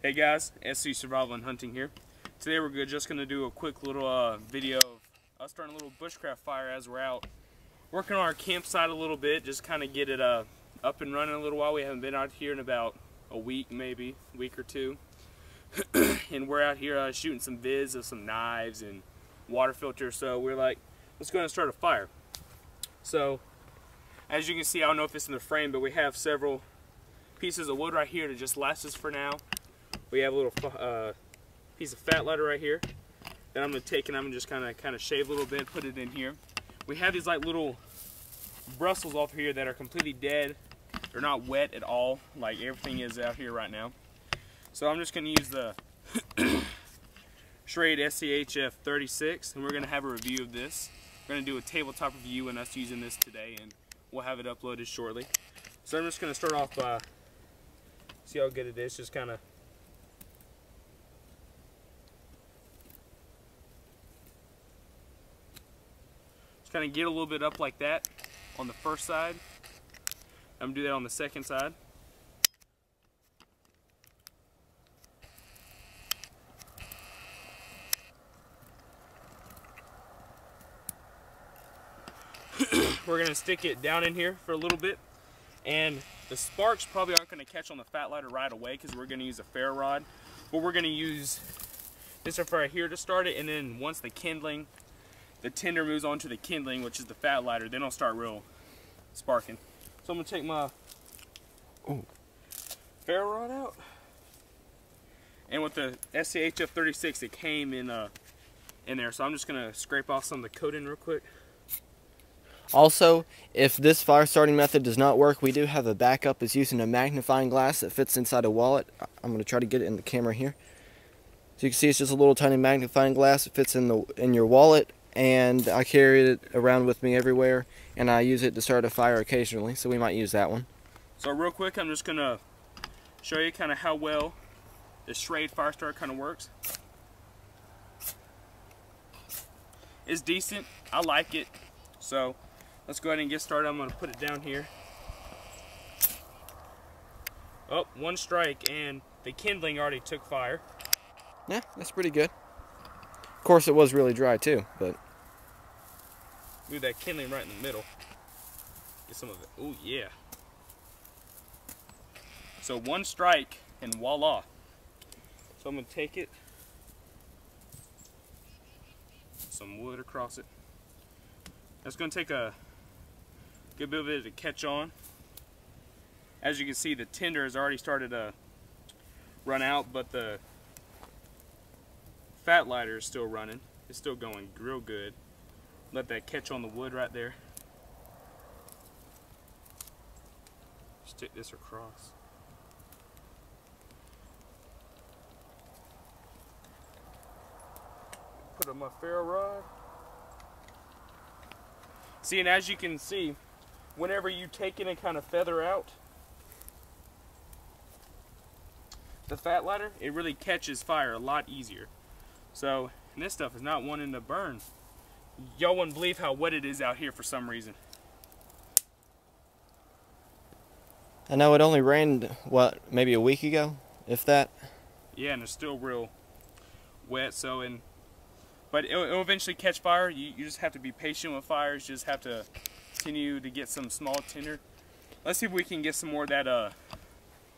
Hey guys, SCSurvival and Hunting here. Today we're just going to do a quick little video of us starting a little bushcraft fire as we're out working on our campsite a little bit, just kind of get it up and running a little while. We haven't been out here in about a week, maybe a week or two. And we're out here shooting some vids of some knives and water filters, so we're like, let's go ahead and start a fire. So as you can see, I don't know if it's in the frame, but we have several pieces of wood right here to just last us for now. We have a little piece of fat lighter right here that I'm going to take and I'm just kind of shave a little bit, put it in here. We have these like little bristles off here that are completely dead. They're not wet at all, like everything is out here right now. So I'm just going to use the Schrade SCHF36 and we're going to have a review of this. We're going to do a tabletop review and us using this today, and we'll have it uploaded shortly. So I'm just going to start off by, see how good it is, just kind of get a little bit up like that on the first side. I'm going to do that on the second side. We're going to stick it down in here for a little bit, and the sparks probably aren't going to catch on the fat lighter right away because we're going to use a ferro rod, but we're going to use this right here to start it, and then once the tinder moves on to the kindling, which is the fat lighter, then it'll start real sparking. So I'm going to take my ferro rod out, and with the SCHF36 it came in there, so I'm just going to scrape off some of the coating real quick. Also, if this fire starting method does not work, we do have a backup. It's using a magnifying glass that fits inside a wallet. I'm going to try to get it in the camera here. So you can see it's just a little tiny magnifying glass. It fits in your wallet, and I carry it around with me everywhere, and I use it to start a fire occasionally, so we might use that one. So real quick, I'm just going to show you kind of how well the Schrade fire starter kind of works. It's decent. I like it. So let's go ahead and get started. I'm going to put it down here. Oh, one strike and the kindling already took fire. Yeah, that's pretty good. Of course, it was really dry too, but move that kindling right in the middle. Get some of it. Oh yeah. So one strike and voila. So I'm going to take it, some wood across it. That's going to take a good bit of it to catch on. As you can see, the tinder has already started to run out, but the fat lighter is still running. It's still going real good. Let that catch on the wood right there. Stick this across. Put up my ferro rod. See, and as you can see, whenever you take it and kind of feather out the fat lighter, it really catches fire a lot easier. So, and this stuff is not wanting to burn. Y'all wouldn't believe how wet it is out here for some reason. I know it only rained, what, maybe a week ago, if that? Yeah, and it's still real wet, so, but it'll eventually catch fire. You just have to be patient with fires. You just have to continue to get some small tinder. Let's see if we can get some more of that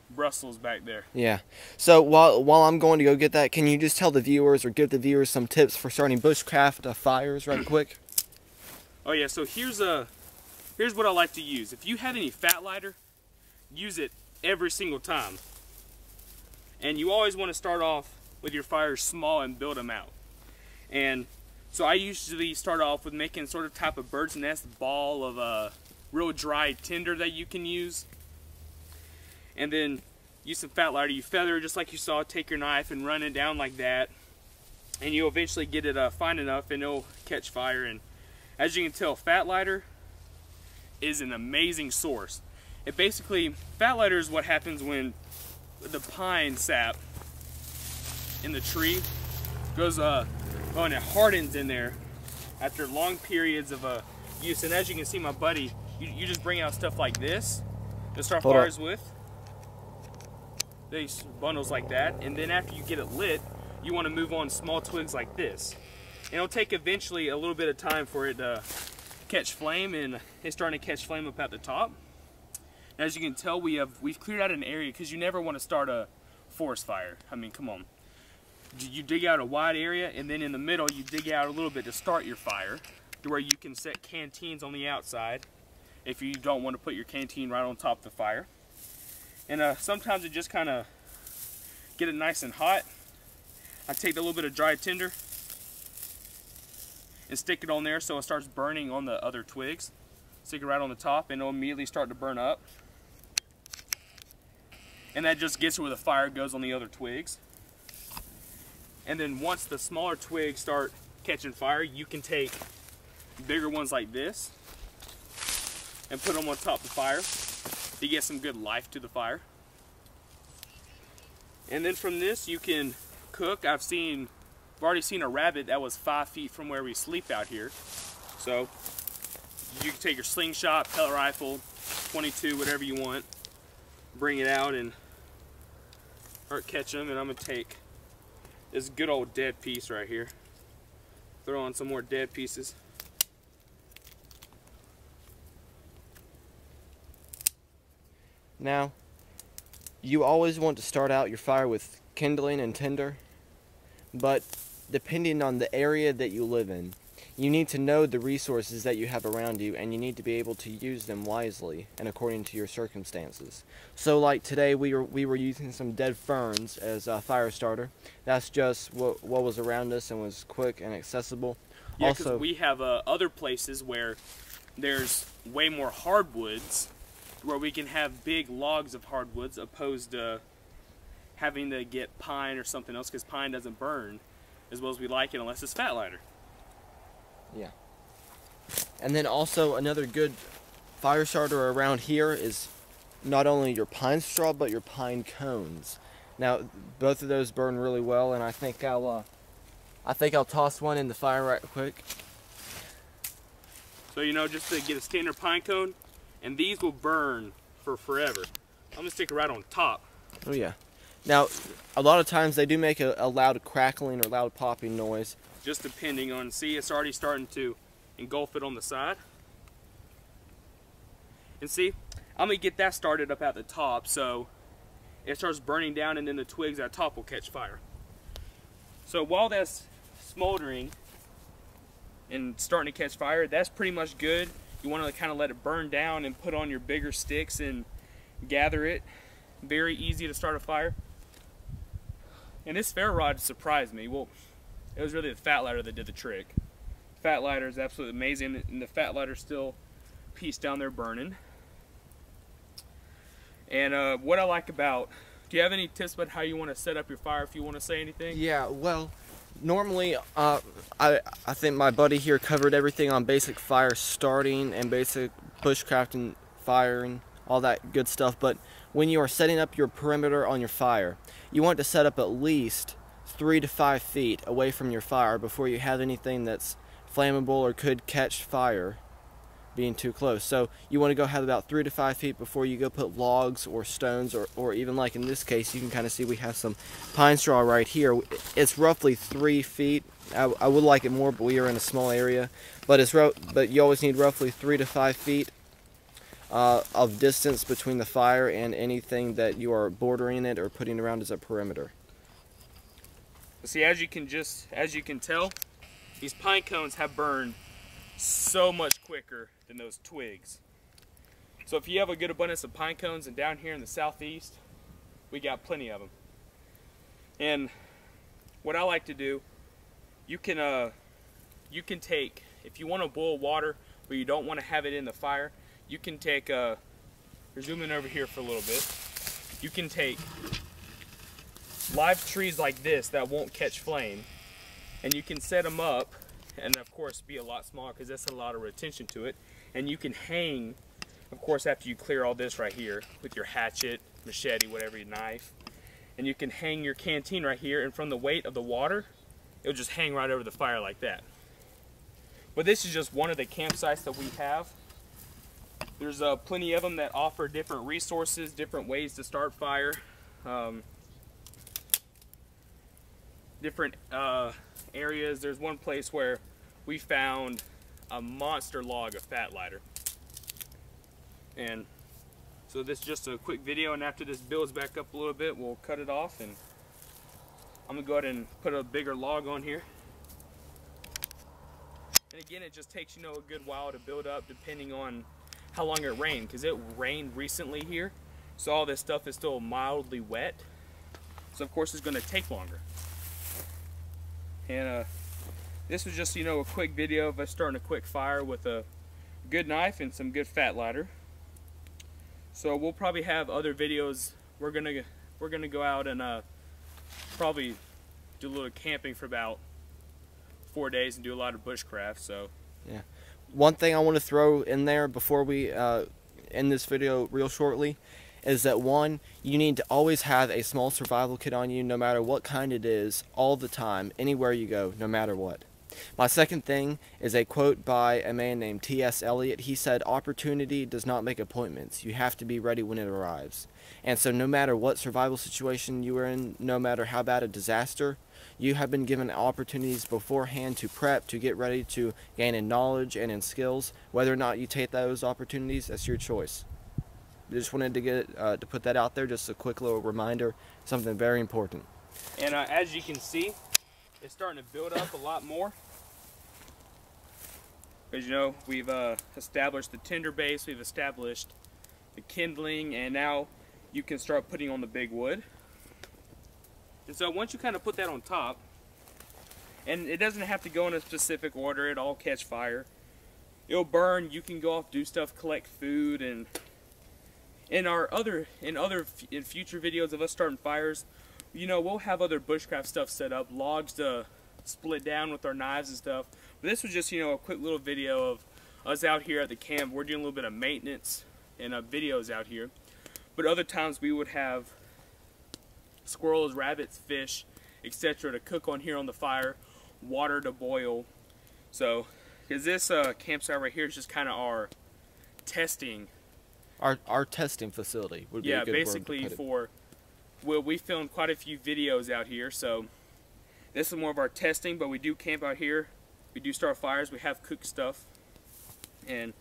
Brussels back there. Yeah. So while I'm going to go get that, can you just tell the viewers or give the viewers some tips for starting bushcraft fires right quick? Oh yeah. So here's what I like to use. If you have any fat lighter, use it every single time. And you always want to start off with your fires small and build them out. And so I usually start off with making sort of type of bird's nest ball of real dry tinder that you can use. And then use some fat lighter. You feather just like you saw, take your knife and run it down like that. And you'll eventually get it fine enough and it'll catch fire. And as you can tell, fat lighter is an amazing source. It basically, fat lighter is what happens when the pine sap in the tree goes and it hardens in there after long periods of use. And as you can see, my buddy, you just bring out stuff like this to start fires with. these bundles like that, and then after you get it lit, you want to move on small twigs like this. And it'll take eventually a little bit of time for it to catch flame, and it's starting to catch flame up at the top. As you can tell, we've cleared out an area, because you never want to start a forest fire. I mean, come on. You dig out a wide area, and then in the middle you dig out a little bit to start your fire, to where you can set canteens on the outside if you don't want to put your canteen right on top of the fire. And sometimes it just kind of get it nice and hot. I take a little bit of dry tinder and stick it on there so it starts burning on the other twigs. Stick it right on the top and it'll immediately start to burn up. And that just gets where the fire goes on the other twigs. And then once the smaller twigs start catching fire, you can take bigger ones like this and put them on top of the fire to get some good life to the fire. And then from this you can cook. I've already seen a rabbit that was 5 feet from where we sleep out here. So you can take your slingshot, pellet rifle, 22, whatever you want, bring it out and start catching them. And I'm gonna take this good old dead piece right here, throw on some more dead pieces. Now, you always want to start out your fire with kindling and tinder, but depending on the area that you live in, you need to know the resources that you have around you, and you need to be able to use them wisely and according to your circumstances. So like today we were using some dead ferns as a fire starter. That's just what was around us and was quick and accessible. Yeah, because we have other places where there's way more hardwoods, where we can have big logs of hardwoods opposed to having to get pine or something else, because pine doesn't burn as well as we like it unless it's fat lighter. Yeah. And then also another good fire starter around here is not only your pine straw but your pine cones. Now both of those burn really well, and I think I'll toss one in the fire right quick. So just to get a standard pine cone, and these will burn for forever. I'm gonna stick it right on top. Oh yeah. Now a lot of times they do make a loud crackling or loud popping noise. Just depending on, see, it's already starting to engulf it on the side. And see, I'm gonna get that started up at the top so it starts burning down, and then the twigs at the top will catch fire. So while that's smoldering and starting to catch fire, that's pretty much good. You want to kind of let it burn down and put on your bigger sticks and gather it. Very easy to start a fire. And this ferro rod surprised me. Well, it was really the fat lighter that did the trick. Fat lighter is absolutely amazing, and the fat lighter's still pieced down there burning. And what I like about, do you have any tips about how you want to set up your fire, if you want to say anything? Yeah, well, normally I think my buddy here covered everything on basic fire starting and basic bushcrafting firing, all that good stuff. But when you are setting up your perimeter on your fire, you want to set up at least 3 to 5 feet away from your fire before you have anything that's flammable or could catch fire being too close. So you want to go have about 3 to 5 feet before you go put logs or stones, or even like in this case, you can kind of see we have some pine straw right here. It's roughly 3 feet. I would like it more, but we are in a small area. But you always need roughly 3 to 5 feet of distance between the fire and anything that you are bordering it or putting around as a perimeter. See, as you can tell, these pine cones have burned so much quicker than those twigs. So if you have a good abundance of pine cones, and down here in the southeast, we got plenty of them. And what I like to do, you can take, if you want to boil water but you don't want to have it in the fire, you can take, we're zooming over here for a little bit, you can take live trees like this that won't catch flame, and you can set them up, and of course be a lot smaller because that's a lot of retention to it, and you can hang, of course, after you clear all this right here with your hatchet, machete, whatever, your knife, and you can hang your canteen right here, and from the weight of the water it'll just hang right over the fire like that. But this is just one of the campsites that we have. There's plenty of them that offer different resources, different ways to start fire. different areas. There's one place where we found a monster log of fat lighter. And so this is just a quick video, and after this builds back up a little bit, we'll cut it off, and I'm gonna go ahead and put a bigger log on here. And again, it just takes, you know, a good while to build up depending on how long it rained, because it rained recently here, so all this stuff is still mildly wet, so of course it's going to take longer. And this was just, you know, a quick video of us starting a quick fire with a good knife and some good fat lighter. So we'll probably have other videos. We're gonna go out and probably do a little camping for about 4 days and do a lot of bushcraft. So yeah. One thing I want to throw in there before we end this video real shortly is that, one, you need to always have a small survival kit on you, no matter what kind it is, all the time, anywhere you go, no matter what. My second thing is a quote by a man named T.S. Eliot. He said, "Opportunity does not make appointments. You have to be ready when it arrives." And so no matter what survival situation you are in, no matter how bad a disaster, you have been given opportunities beforehand to prep, to get ready, to gain in knowledge and in skills. Whether or not you take those opportunities, that's your choice. I just wanted to get to put that out there, just a quick little reminder, something very important. And as you can see, it's starting to build up a lot more. Because, you know, we've established the tinder base, we've established the kindling, and now you can start putting on the big wood. And so once you kind of put that on top, and it doesn't have to go in a specific order, it'll all catch fire. It'll burn, you can go off, do stuff, collect food, and in future videos of us starting fires, you know, we'll have other bushcraft stuff set up, logs to split down with our knives and stuff. But this was just, you know, a quick little video of us out here at the camp. We're doing a little bit of maintenance and videos out here. But other times we would have squirrels, rabbits, fish, etc. to cook on here on the fire, water to boil. So, because this campsite right here is just kind of our testing. Our testing facility would be a good basically word to put it. Well, we filmed quite a few videos out here, so this is more of our testing, but we do camp out here. We do start fires, we have cooked stuff. And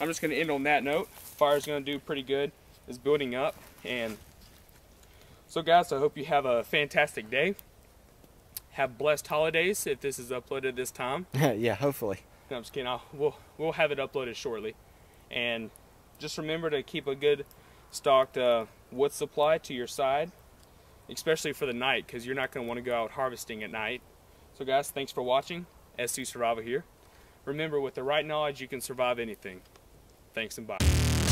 I'm just going to end on that note. Fire's going to do pretty good. It's building up. And so guys, I hope you have a fantastic day. Have blessed holidays if this is uploaded this time. Yeah, hopefully. No, I'm just kidding. We'll have it uploaded shortly. And just remember to keep a good stocked wood supply to your side, especially for the night, because you're not going to want to go out harvesting at night. So guys, thanks for watching. SCSurvival here. Remember, with the right knowledge, you can survive anything. Thanks and bye.